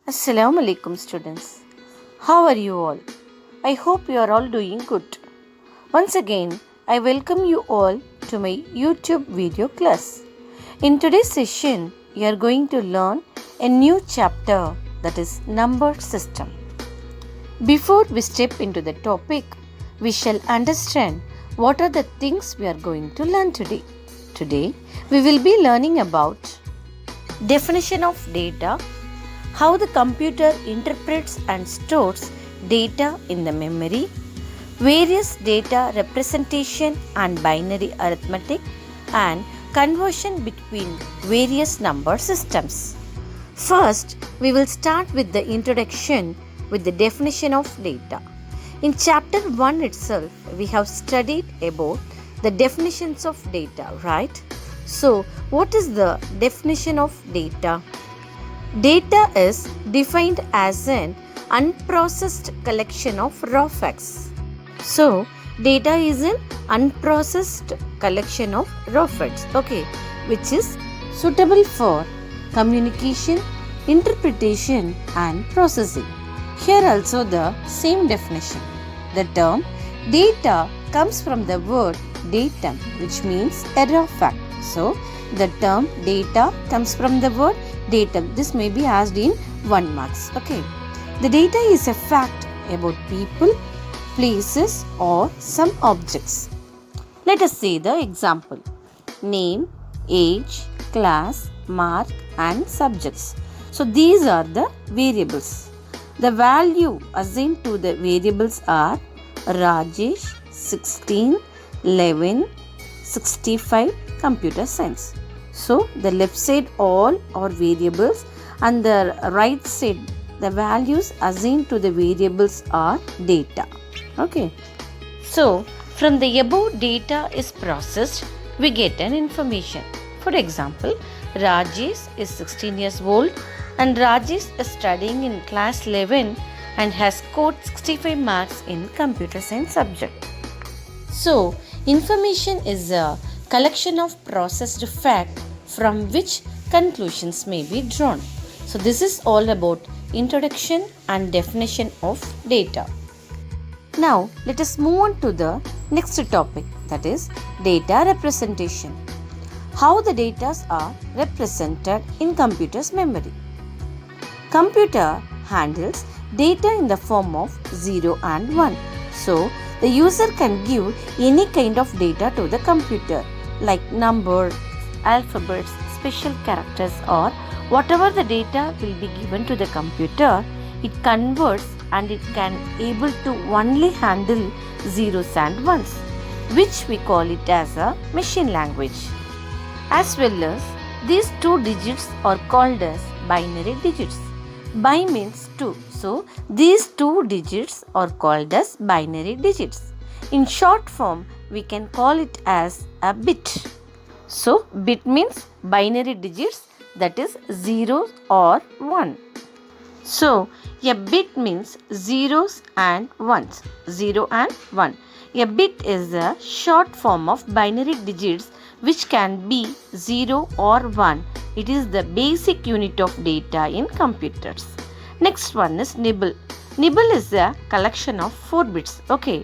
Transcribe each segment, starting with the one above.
Assalamu alaikum students. How are you all? I hope you are all doing good. Once again, I welcome you all to my YouTube video class. In today's session, we are going to learn a new chapter, that is number system. Before we step into the topic, we shall understand what are the things we are going to learn today. Today, we will be learning about definition of data, how the computer interprets and stores data in the memory, various data representation and binary arithmetic, and conversion between various number systems. First, we will start with the introduction with the definition of data. In chapter 1 itself, we have studied about the definitions of data, right? So, what is the definition of data? Data is defined as an unprocessed collection of raw facts. So, data is an unprocessed collection of raw facts, which is suitable for communication, interpretation and processing. Here also the same definition. The term data comes from the word datum, which means a raw fact. So, the term data comes from the word datum. This may be asked in 1 marks. The data is a fact about people, places or some objects. Let us see the example. Name, age, class, mark and subjects. So these are the variables. The value assigned to the variables are Rajesh, 16, 11, 65, computer science. So, the left side all are variables and the right side the values assigned to the variables are data. So, from the above data is processed, we get an information. For example, Rajesh is 16 years old and Rajesh is studying in class 11 and has scored 65 marks in computer science subject. So, information is a collection of processed fact from which conclusions may be drawn. So this is all about introduction and definition of data. Now let us move on to the next topic, that is data representation. How the data are represented in computer's memory. Computer handles data in the form of 0 and 1. So the user can give any kind of data to the computer like number, alphabets, special characters or whatever the data will be given to the computer, it converts and it can able to only handle zeros and ones, which we call it as a machine language. As well as these two digits are called as binary digits. Bi means 2. So these two digits are called as binary digits. In short form, we can call it as a bit. So, bit means binary digits, that is 0 or 1. So, a bit means zeros and ones, 0 and 1. A bit is a short form of binary digits which can be 0 or 1. It is the basic unit of data in computers. Next one is nibble. Nibble is a collection of 4 bits,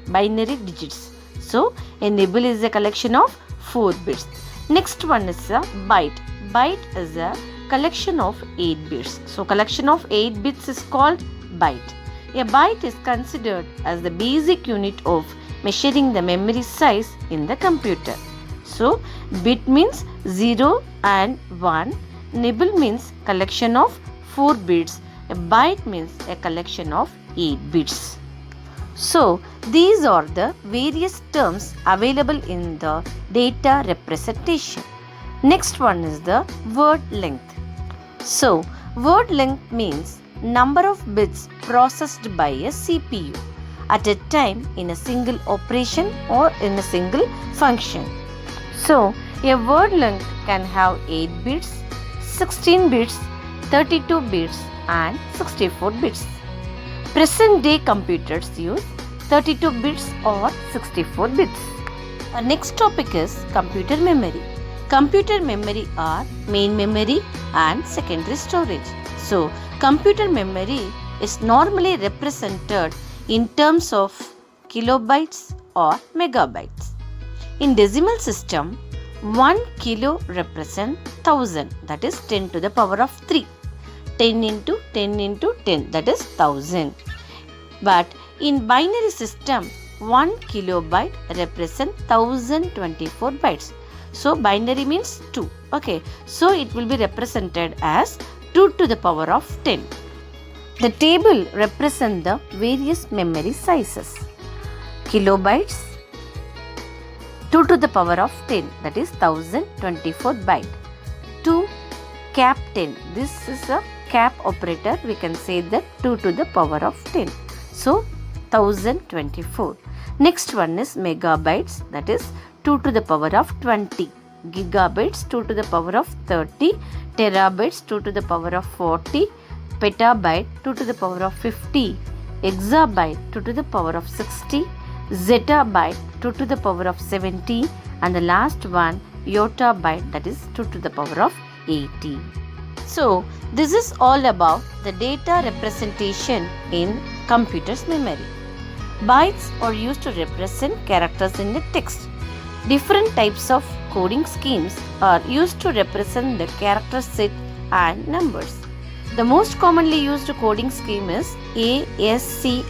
binary digits. So, a nibble is a collection of 4 bits. Next one is a byte. Byte is a collection of 8 bits. So, collection of 8 bits is called byte. A byte is considered as the basic unit of measuring the memory size in the computer. So, bit means 0 and 1. Nibble means collection of 4 bits. A byte means a collection of 8 bits. So, these are the various terms available in the data representation. Next one is the word length. So, word length means number of bits processed by a CPU at a time in a single operation or in a single function. So, a word length can have 8 bits, 16 bits, 32 bits and 64 bits. Present day computers use 32 bits or 64 bits. Our next topic is computer memory. Computer memory are main memory and secondary storage. So, computer memory is normally represented in terms of kilobytes or megabytes. In decimal system, 1 kilo represents 1000, that is 10 to the power of 3. 10 into 10 into 10, that is 1000. But in binary system, 1 kilobyte represents 1024 bytes. So binary means 2. Okay. So it will be represented as 2 to the power of 10. The table represents the various memory sizes. Kilobytes, 2 to the power of 10, that is 1024 byte. 2 cap 10. This is a cap operator. We can say that 2 to the power of 10. So 1024. Next one is megabytes, that is 2 to the power of 20. Gigabytes 2 to the power of 30. Terabytes 2 to the power of 40. Petabyte 2 to the power of 50. Exabyte 2 to the power of 60. Zettabyte 2 to the power of 70. And the last one, yottabyte, that is 2 to the power of 80. So this is all about the data representation in computer's memory. Bytes are used to represent characters in the text. Different types of coding schemes are used to represent the character set and numbers. The most commonly used coding scheme is ASCII,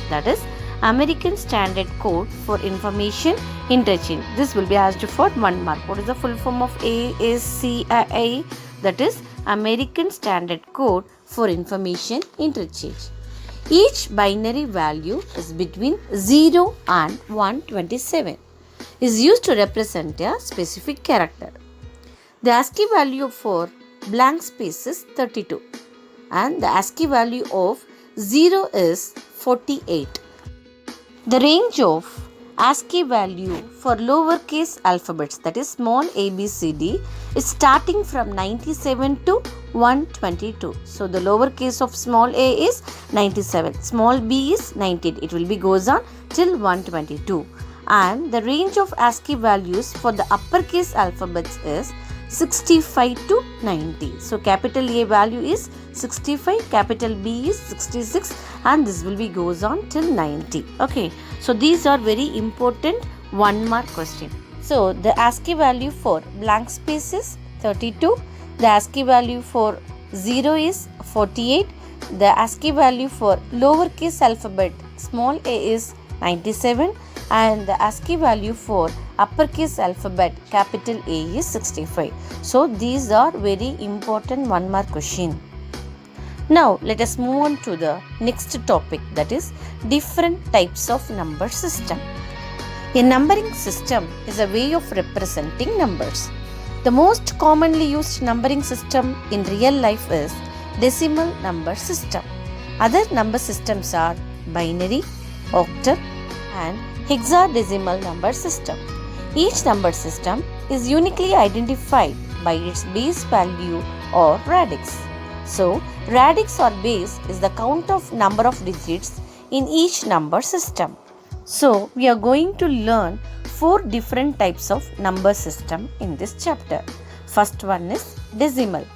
that is American Standard Code for Information Interchange. This will be asked for 1 mark. What is the full form of ASCII? That is American Standard Code for Information Interchange. Each binary value is between 0 and 127. Is used to represent a specific character. The ASCII value for blank space is 32 and the ASCII value of 0 is 48. The range of ASCII value for lowercase alphabets, that is small ABCD, is starting from 97 to 122. So the lowercase of small a is 97, small b is 19. It will be goes on till 122. And the range of ASCII values for the uppercase alphabets is 65 to 90. So capital A value is 65, capital B is 66, and this will be goes on till 90. Okay. So these are very important 1 mark question. So the ASCII value for blank space is 32. The ASCII value for 0 is 48. The ASCII value for lowercase alphabet small a is 97. And the ASCII value for uppercase alphabet capital A is 65. So these are very important 1 mark question. Now let us move on to the next topic, that is different types of number system. A numbering system is a way of representing numbers. The most commonly used numbering system in real life is decimal number system. Other number systems are binary, octal, and hexadecimal number system. Each number system is uniquely identified by its base value or radix. So, radix or base is the count of number of digits in each number system. So, we are going to learn 4 different types of number system in this chapter. First one is decimal.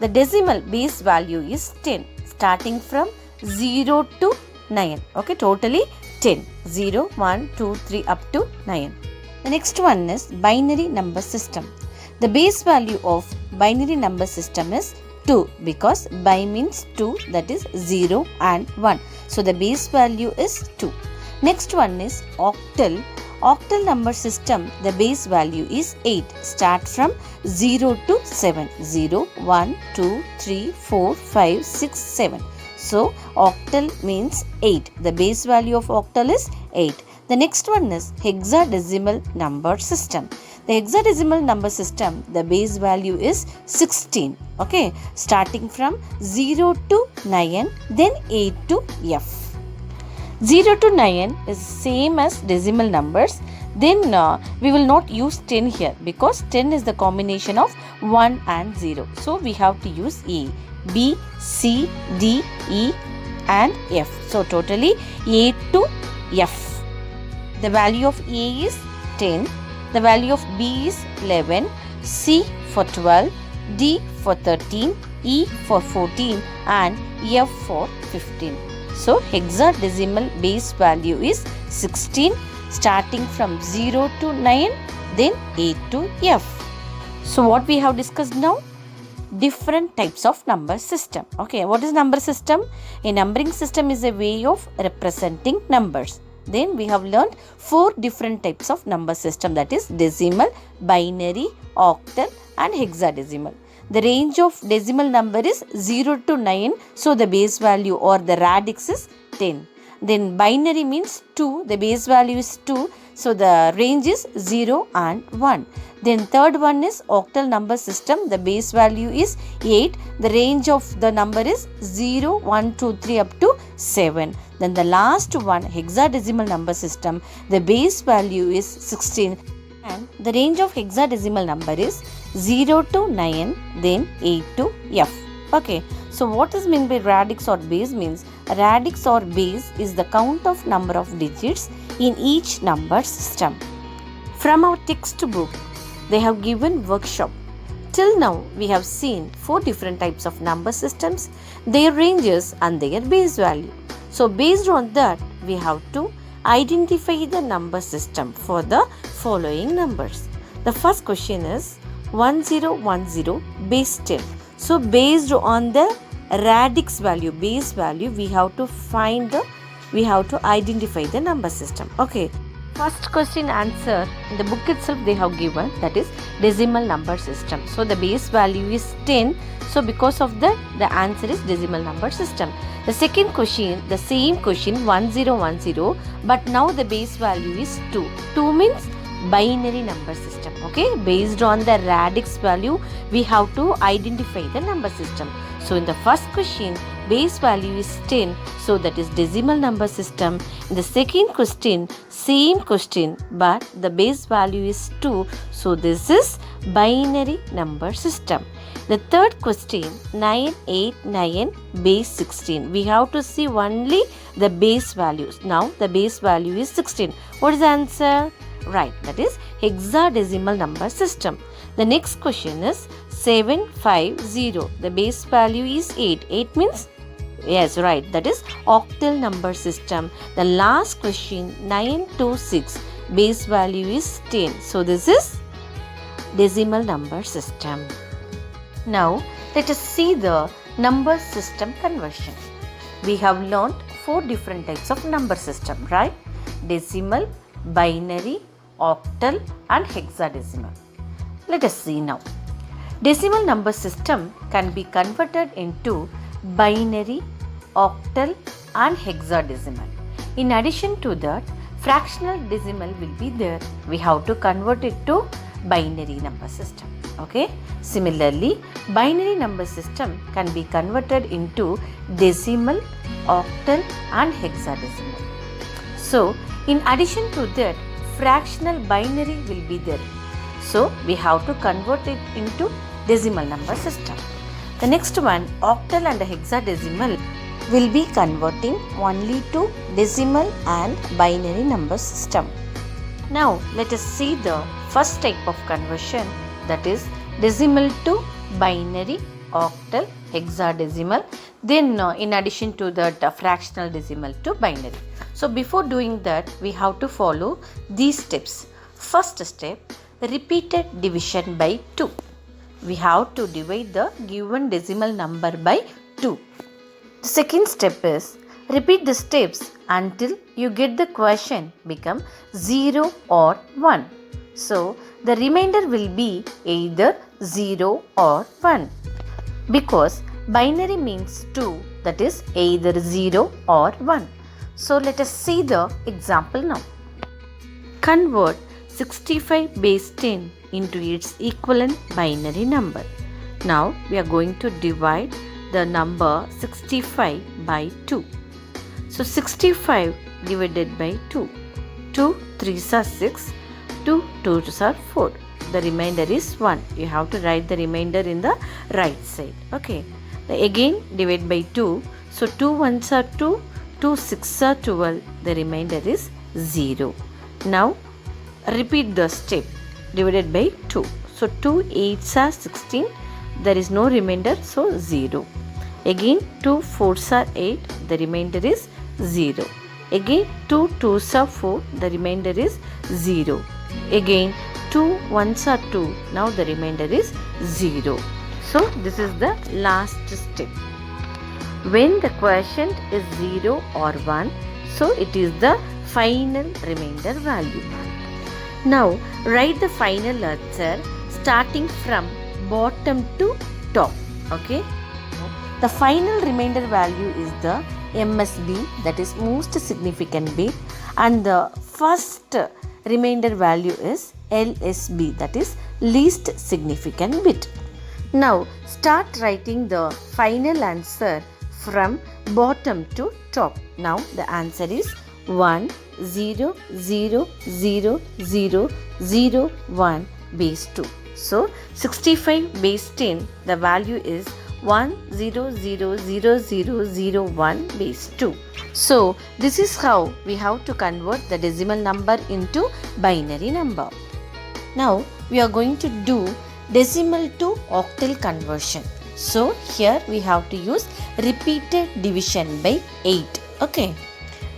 The decimal base value is 10, starting from 0 to 9. Okay, totally 10. 0, 1, 2, 3 up to 9. The next one is binary number system. The base value of binary number system is 2 because bi means 2, that is 0 and 1. So the base value is 2. Next one is octal. Octal number system, the base value is 8. Start from 0 to 7. 0, 1, 2, 3, 4, 5, 6, 7. So octal means 8. The base value of octal is 8. The next one is hexadecimal number system. The hexadecimal number system, the base value is 16. Okay, starting from 0 to 9, then 8 to F. 0 to 9 is same as decimal numbers. Then we will not use 10 here because 10 is the combination of 1 and 0. So we have to use A. B, C, D, E and F. So totally A to F. The value of A is 10. The value of B is 11. C for 12. D for 13. E for 14 and F for 15. So hexadecimal base value is 16, starting from 0 to 9, then A to F. So what we have discussed now? Different types of number system. Okay, what is number system? A numbering system is a way of representing numbers. Then we have learned 4 different types of number system, that is decimal, binary, octal and hexadecimal. The range of decimal number is 0 to 9, so the base value or the radix is 10. Then binary means 2, the base value is 2, so the range is 0 and 1. Then third one is octal number system, the base value is 8, the range of the number is 0, 1, 2, 3 up to 7. Then the last one, hexadecimal number system, the base value is 16 and the range of hexadecimal number is 0 to 9, then 8 to F. Okay, so what is meant by radix or base means? Radix or base is the count of number of digits in each number system. From our textbook, they have given workshop. Till now, we have seen 4 different types of number systems, their ranges and their base value. So based on that, we have to identify the number system for the following numbers. The first question is 1010 base 10. So based on the radix value, base value, we have to identify the number system. Okay. First question answer in the book itself they have given, that is decimal number system. So the base value is 10. So because of that, the answer is decimal number system. The second question, the same question 1010, but now the base value is 2. 2 means binary number system. Okay, based on the radix value, we have to identify the number system. So in the first question, base value is 10, so that is decimal number system. In the second question, same question, but the base value is 2, so this is binary number system. The third question, 989 base 16. We have to see only the base values. Now the base value is 16. What is the answer? Right, that is hexadecimal number system. The next question is 750. The base value is 8. 8 means? Yes, right, that is octal number system. The last question 926. Base value is 10. So this is decimal number system. Now let us see the number system conversion. We have learned 4 different types of number system, right? Decimal, binary, octal and hexadecimal. Let us see now. Decimal number system can be converted into binary, octal and hexadecimal. In addition to that, fractional decimal will be there. We have to convert it to binary number system. Okay. Similarly, binary number system can be converted into decimal, octal and hexadecimal. So, in addition to that, fractional binary will be there. So, we have to convert it into decimal number system. The next one, octal and hexadecimal, will be converting only to decimal and binary number system. Now, let us see the first type of conversion, that is decimal to binary, octal, hexadecimal. Then in addition to that, fractional decimal to binary. So before doing that, we have to follow these steps. First step, repeated division by 2. We have to divide the given decimal number by 2. The second step is repeat the steps until you get the quotient become 0 or 1. So the remainder will be either 0 or 1. Because binary means 2, that is either 0 or 1. So let us see the example now. Convert 65 base 10 into its equivalent binary number. Now we are going to divide the number 65 by 2. So 65 divided by 2. 2 3s are 6, 2 2s are 4. The remainder is 1. You have to write the remainder in the right side. Okay. Again divide by 2. So 2 1s are 2, 2 6s are 12. The remainder is 0. Now repeat the step. Divided by 2. So 2 8s are 16, there is no remainder, so 0. Again 2 4s are 8, the remainder is 0. Again 2 2s are 4, the remainder is 0. Again 2 1s are 2, now the remainder is 0. So this is the last step. When the quotient is 0 or 1, so it is the final remainder value. Now write the final answer starting from bottom to top. Okay. The final remainder value is the MSB, that is most significant bit, and the first remainder value is LSB, that is least significant bit. Now start writing the final answer from bottom to top. Now the answer is 1 0 0 0 0 0 1 base 2. So 65 base 10, the value is 1 0 0 0 0 0 1 base 2. So this is how we have to convert the decimal number into binary number. Now we are going to do decimal to octal conversion. So here we have to use repeated division by 8. Okay.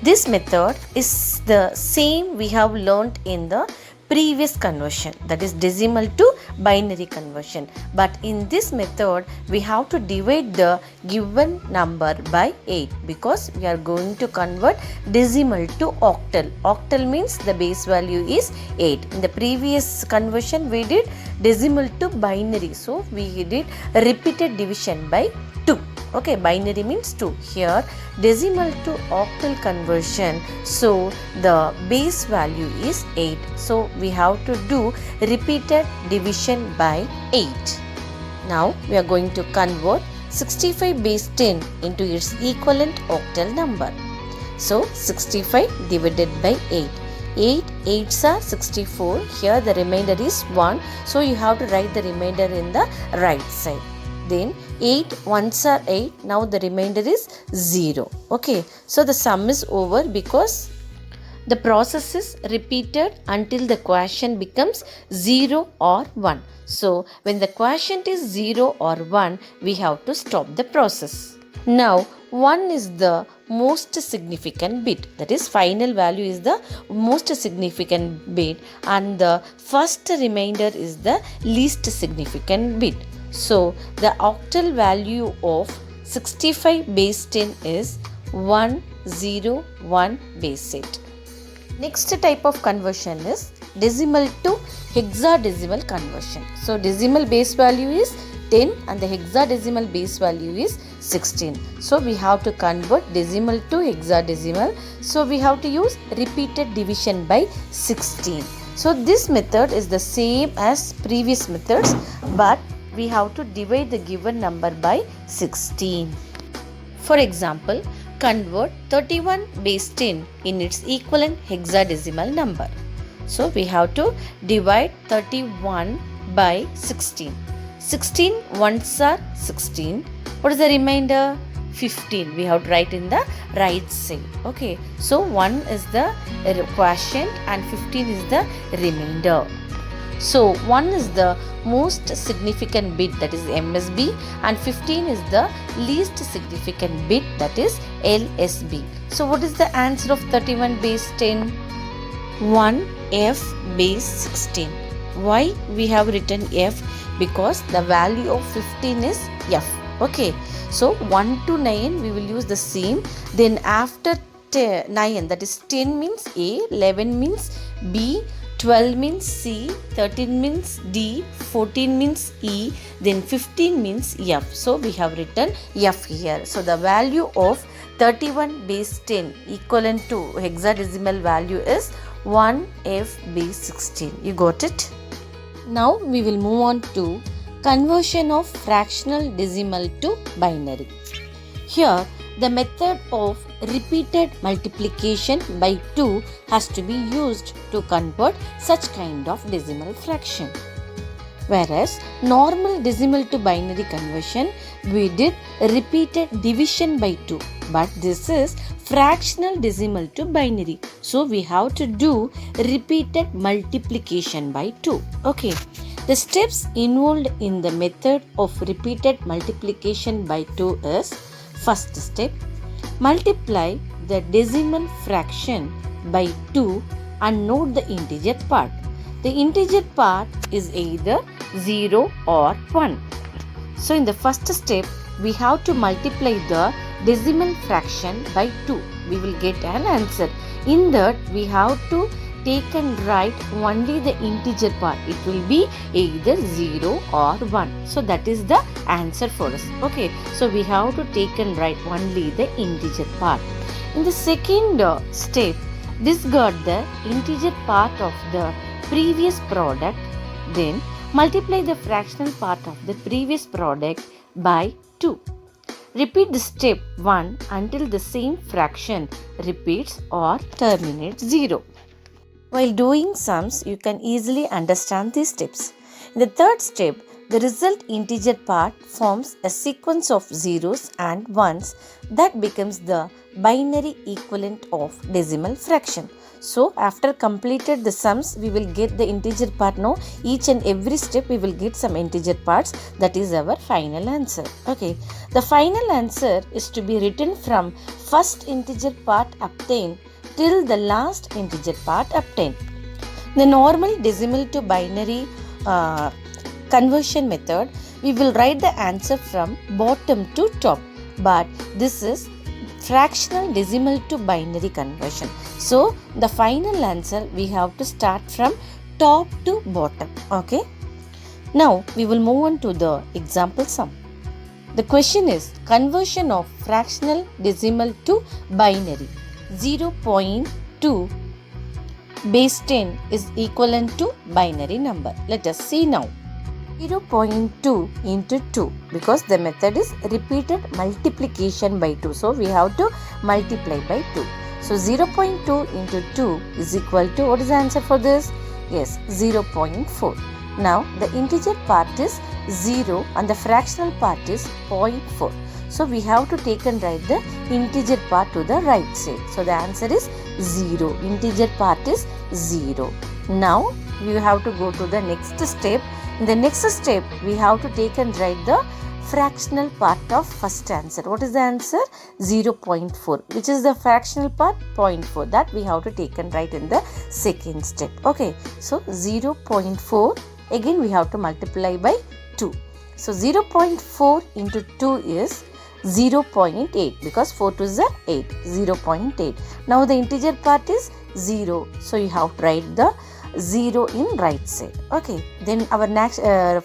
This method is the same we have learnt in the previous conversion, that is decimal to binary conversion, but in this method we have to divide the given number by 8 because we are going to convert decimal to octal. Octal means the base value is 8. In the previous conversion we did decimal to binary, so we did repeated division by 2. Okay, binary means 2. Here decimal to octal conversion, so the base value is 8. So we have to do repeated division by 8. Now we are going to convert 65 base 10 into its equivalent octal number. So 65 divided by 8. 8 8s are 64. Here the remainder is 1. So you have to write the remainder in the right side. Then 8 1s are 8. Now the remainder is 0. Okay. So the sum is over because the process is repeated until the quotient becomes 0 or 1. So when the quotient is 0 or 1, we have to stop the process. Now 1 is the most significant bit, that is final value is the most significant bit and the first remainder is the least significant bit. So the octal value of 65 base 10 is 101 base 8. Next type of conversion is decimal to hexadecimal conversion. So decimal base value is 10 and the hexadecimal base value is 16. So we have to convert decimal to hexadecimal. So we have to use repeated division by 16. So this method is the same as previous methods, but we have to divide the given number by 16. For example, convert 31 base 10 in its equivalent hexadecimal number. So we have to divide 31 by 16. 16 ones are 16. What is the remainder? 15. We have to write in the right side. Okay. So 1 is the quotient and 15 is the remainder. So 1 is the most significant bit, that is MSB, and 15 is the least significant bit, that is LSB. So what is the answer of 31 base 10? 1F base 16. Why we have written F? Because the value of 15 is F. Okay. So 1 to 9 we will use the same. Then after 9, that is 10 means A, 11 means B, 12 means C, 13 means D, 14 means E, then 15 means F. So we have written F here. So the value of 31 base 10 equivalent to hexadecimal value is 1F base 16. You got it? Now we will move on to conversion of fractional decimal to binary. Here the method of repeated multiplication by 2 has to be used to convert such kind of decimal fraction. Whereas normal decimal to binary conversion we did repeated division by 2, but this is fractional decimal to binary, so we have to do repeated multiplication by 2. Okay, The steps involved in the method of repeated multiplication by 2 is: first step, multiply the decimal fraction by 2 and note the integer part. The integer part is either 0 or 1. So in the first step, we have to multiply the decimal fraction by 2. We will get an answer. In that, we have to take and write only the integer part. It will be either 0 or 1. So that is the answer for us. Okay. So we have to take and write only the integer part. In the second step, discard the integer part of the previous product. Then multiply the fractional part of the previous product by 2. Repeat the step 1 until the same fraction repeats or terminates 0. While doing sums, you can easily understand these steps. In the third step, the result integer part forms a sequence of zeros and ones that becomes the binary equivalent of decimal fraction. So, after completed the sums, we will get the integer part. Now, each and every step we will get some integer parts. That is our final answer. Okay. The final answer is to be written from first integer part obtained till the last integer part obtained. The normal decimal to binary conversion method, we will write the answer from bottom to top, but this is fractional decimal to binary conversion. So the final answer we have to start from top to bottom. Okay. Now we will move on to the example sum. The question is conversion of fractional decimal to binary. 0.2 base 10 is equivalent to binary number. Let us see now. 0.2 into 2, because the method is repeated multiplication by 2. So we have to multiply by 2. So 0.2 into 2 is equal to, what is the answer for this? Yes, 0.4. Now the integer part is 0 and the fractional part is 0.4. So we have to take and write the integer part to the right side. So the answer is 0. Integer part is 0. Now we have to go to the next step. In the next step, we have to take and write the fractional part of first answer. What is the answer? 0.4. Which is the fractional part? 0.4. That we have to take and write in the second step. Okay. So 0.4. Again we have to multiply by 2. So 0.4 into 2 is 0.8, because 4 to is 8. 0.8. Now the integer part is 0. So you have to write the 0 in right side. Okay. Then our next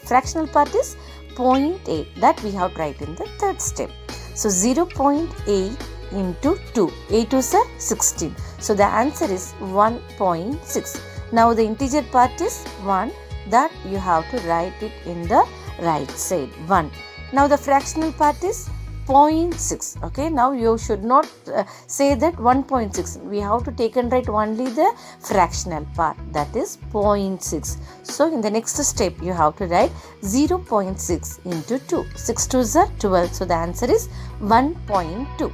fractional part is 0.8. That we have to write in the third step. So 0.8 into 2. 8 is 16. So the answer is 1.6. Now the integer part is 1. That you have to write it in the right side. 1. Now the fractional part is 0.6. Okay, now you should not say that 1.6. We have to take and write only the fractional part, that is 0.6. So in the next step you have to write 0.6 into 2. 6 to is 12. So the answer is 1.2.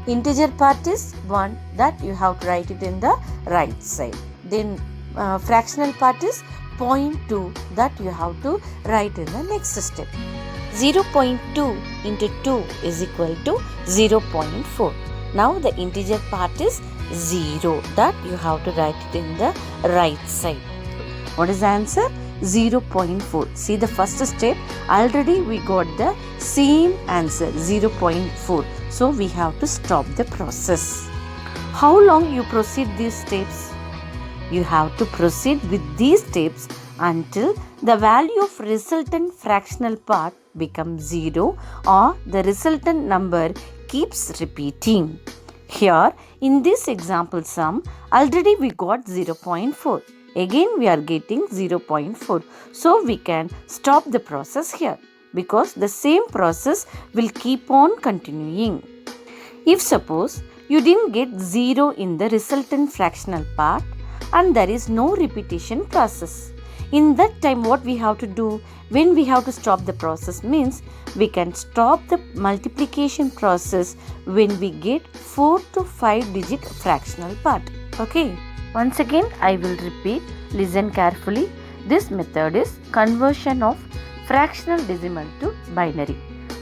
Integer part is 1. That you have to write it in the right side. Then fractional part is 0.2. That you have to write in the next step. 0.2 into 2 is equal to 0.4. Now the integer part is 0. That you have to write it in the right side. What is the answer? 0.4. See the first step. Already we got the same answer, 0.4. So we have to stop the process. How long you proceed these steps? You have to proceed with these steps until the value of resultant fractional part becomes 0 or the resultant number keeps repeating. Here in this example sum, already we got 0.4. Again we are getting 0.4. So we can stop the process here, because the same process will keep on continuing. If suppose you didn't get 0 in the resultant fractional part and there is no repetition process, in that time what we have to do, when we have to stop the process, means we can stop the multiplication process when we get 4 to 5 digit fractional part. Okay. Once again I will repeat. Listen carefully. This method is conversion of fractional decimal to binary.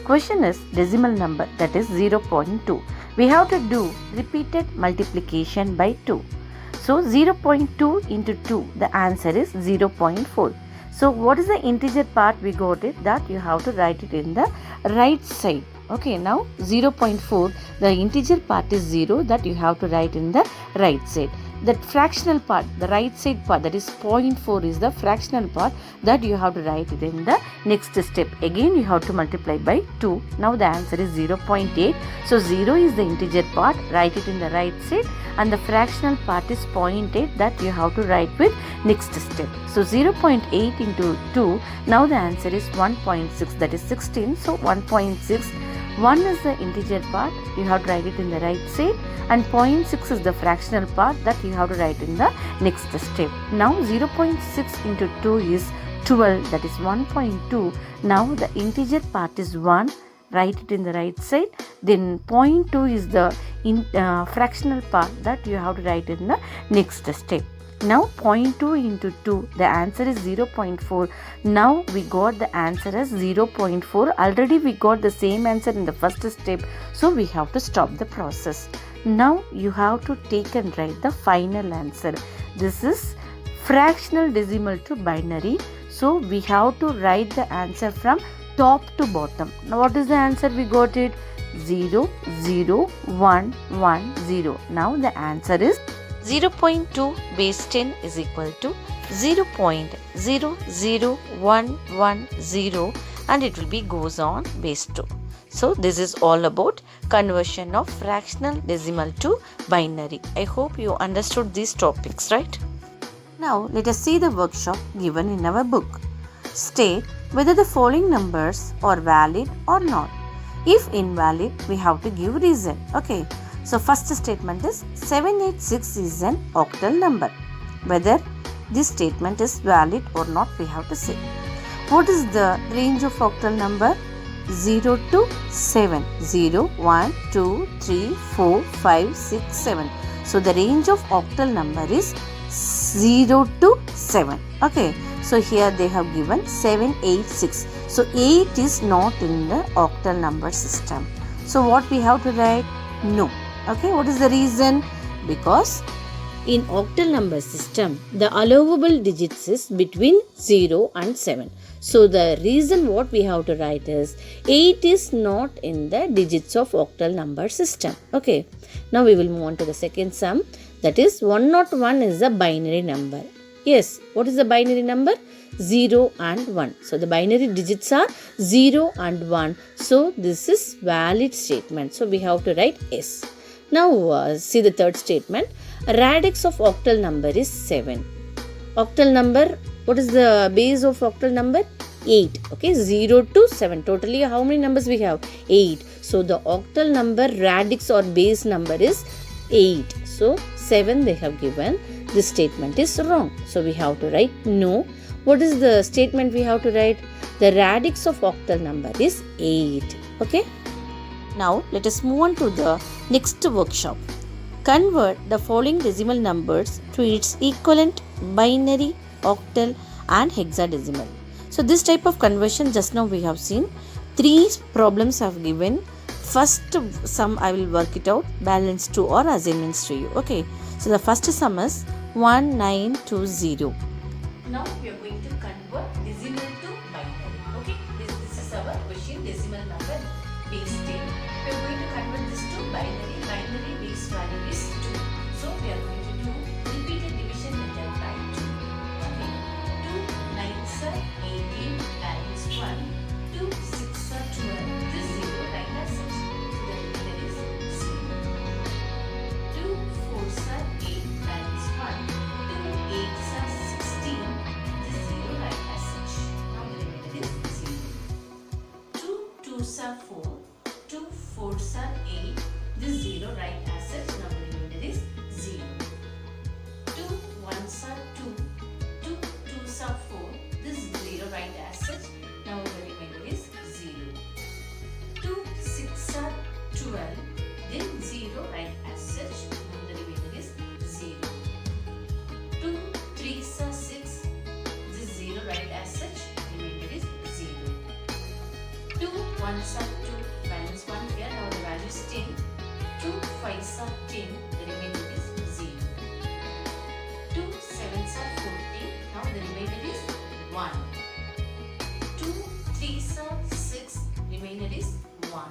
Question is decimal number, that is 0.2. We have to do repeated multiplication by 2. So 0.2 into 2, the answer is 0.4. So what is the integer part we got it? That you have to write it in the right side. Okay, now 0.4, the integer part is 0, that you have to write in the right side. That fractional part, the right side part, that is 0.4 is the fractional part, that you have to write it in the next step. Again you have to multiply by 2. Now the answer is 0.8. So 0 is the integer part, write it in the right side, and the fractional part is 0.8, that you have to write with next step. So 0.8 into 2, now the answer is 1.6, that is 16. So 1.6, 1 is the integer part, you have to write it in the right side, and 0.6 is the fractional part, that you have to write in the next step. Now 0.6 into 2 is 12, that is 1.2. Now the integer part is 1, write it in the right side. Then 0.2 is the fractional part, that you have to write in the next step. Now 0.2 into 2, the answer is 0.4. Now we got the answer as 0.4. Already we got the same answer in the first step. So we have to stop the process. Now you have to take and write the final answer. This is fractional decimal to binary. So we have to write the answer from top to bottom. Now what is the answer we got it? 0, 0, 1, 1, 0. Now the answer is 0.2 base 10 is equal to 0.00110, and it will be goes on base 2. So this is all about conversion of fractional decimal to binary. I hope you understood these topics, right? Now let us see the workshop given in our book. State whether the following numbers are valid or not. If invalid, we have to give reason. Okay. So first statement is 786 is an octal number. Whether this statement is valid or not, we have to say. What is the range of octal number? 0 to 7. 0, 1, 2, 3, 4, 5, 6, 7. So the range of octal number is 0 to 7. Okay. So here they have given 786. So 8 is not in the octal number system. So what we have to write? No. Okay, what is the reason? Because in octal number system, the allowable digits is between 0 and 7. So the reason what we have to write is 8 is not in the digits of octal number system. Okay, now we will move on to the second sum. That is 101 is a binary number. Yes, what is the binary number? 0 and 1. So the binary digits are 0 and 1. So this is valid statement. So we have to write yes. Now see the third statement. Radix of octal number is 7. Octal number, what is the base of octal number? 8. Okay, 0 to 7. Totally how many numbers we have? 8. So the octal number radix or base number is 8. So 7 they have given. This statement is wrong. So we have to write no. What is the statement we have to write? The radix of octal number is 8. Okay. Now let us move on to the next workshop. Convert the following decimal numbers to its equivalent binary, octal and hexadecimal. So this type of conversion just now we have seen. 3 problems I have given. First sum I will work it out. Balance 2 or assignments to you. Okay. So the first sum is 1920. Now we are going to convert decimal to binary. Okay. This is our question, decimal number base 10. We are going to convert this to binary. Binary base value is 2. So we are going to do repeated division method by 2. Okay. 2 9s are 18 balance 1. 2 6 are 12. This 0 right as such. So the remainder is 0. 2 4s are 8 balance 1. 2 8s are 16. This 0 right as such. Now the remainder is 0. 2 2s are 4. 2 4s are 8. This 0 right as such. Now the remainder is 0. 5s are 10, the remainder is 0. 2 7s are 14, now the remainder is 1. 2 3s are 6, remainder is 1.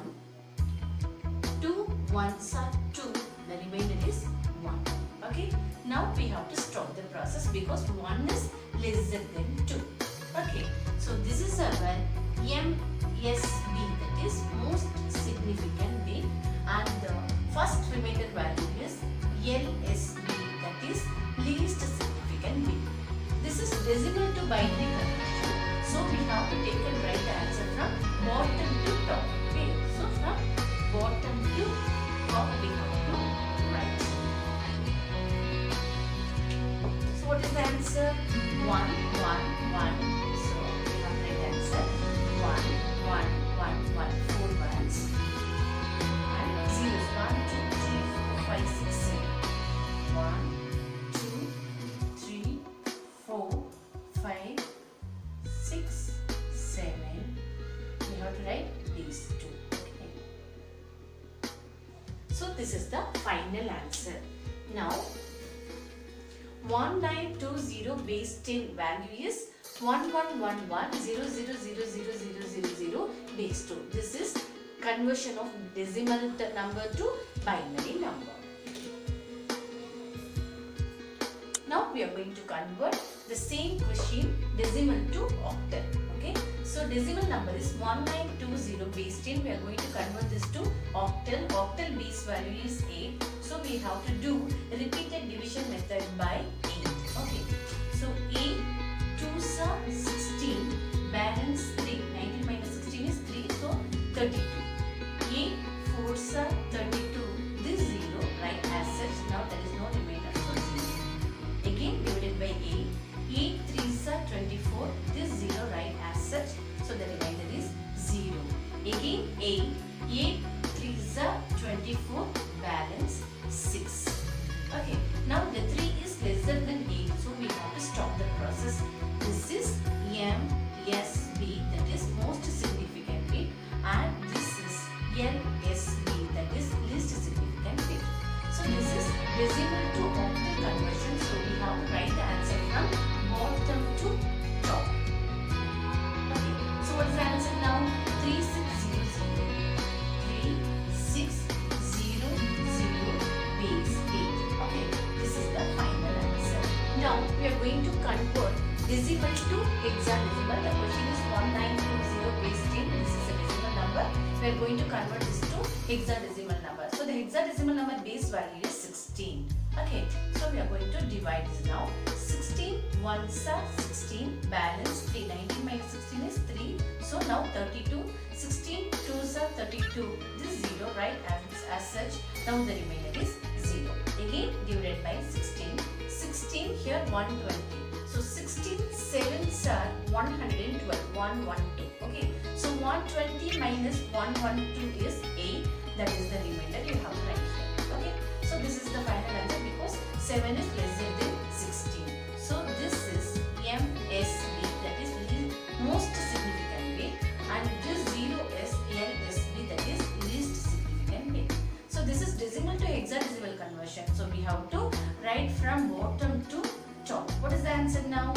2 1s are 2, the remainder is 1. Okay, now we have to stop the process because 1 is lesser than 2. Okay, so this is our MSB, that is most significant bit, and the first remainder value is LSB, that is least significant bit. This is decimal to binary conversion, so we have to take and write the answer from bottom to top. Okay, so from bottom to top we have to write. So what is the answer? 1 1 1. So we have the right answer 1 1 1 1, 4 ones, and 0s 1 2 3 4 5 6 7. 1 2 3 4 5 6 7. We have to write these two. Okay. So this is the final answer. Now 1920 base 10 value is 1111000000 base 2. This is conversion of decimal number to binary number. Now we are going to convert the same question decimal to octal. Okay, so decimal number is 1920 base 10. We are going to convert this to octal. Octal base value is 8. So we have to do repeated division method by 8. Okay, so 8 2s are 16, balance 3. 19 minus 16 is 3, so 32. 8 4s are 32. This 0, right, as such. Now there is no remainder, so 0. Again divided by 8. 8 3s are 24. This 0, right, as such. So the remainder is 0. Again 8. 8 3s are 24. Balance 6. Okay, now the 3 is lesser than 8, so we have to stop the process. This is MSB, that is most significant bit, and this is LSB, that is least significant bit. So this is decimal to octal conversion, so we have to write the answer from bottom to top. Okay, so what is the answer now? 3600. 3600 base 8. Okay, this is the final answer. Now we are going to convert decimal to hexadecimal. The question is 1920 base 10. This is a decimal number. We are going to convert this to hexadecimal number. So the hexadecimal number base value is 16. Okay, so we are going to divide this now. 16 1s are 16, balance 3. 19 minus 16 is 3. So now 32. 16 2s are 32. This 0, right, as such. Now the remainder is 0. Again divided by 16. 16 here 120. So 16 7s are 112. 112. Okay. So 120 minus 112 is 8. That is the remainder you have to write here. Okay. So this is the final answer because 7 is lesser than 16. So this is MSB, that is most significant bit, and this 0 is LSB, that is least significant bit. So this is decimal to hexadecimal conversion. So we have to write from bottom to top. What is the answer now?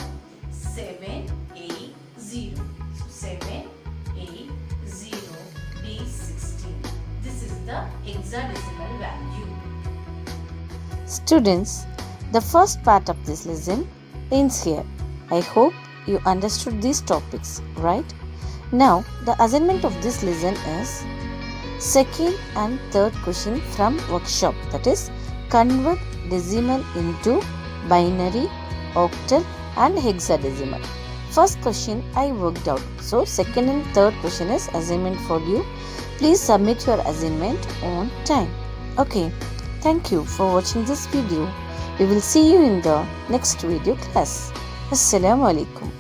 780. So 780 base 16. This is the hexadecimal value. Students, the first part of this lesson ends here. I hope you understood these topics, right? Now, the assignment of this lesson is second and third question from workshop, that is convert decimal into binary, octal and hexadecimal. First question I worked out. So second and third question is assignment for you. Please submit your assignment on time. Okay. Thank you for watching this video. We will see you in the next video class. Assalamu alaikum.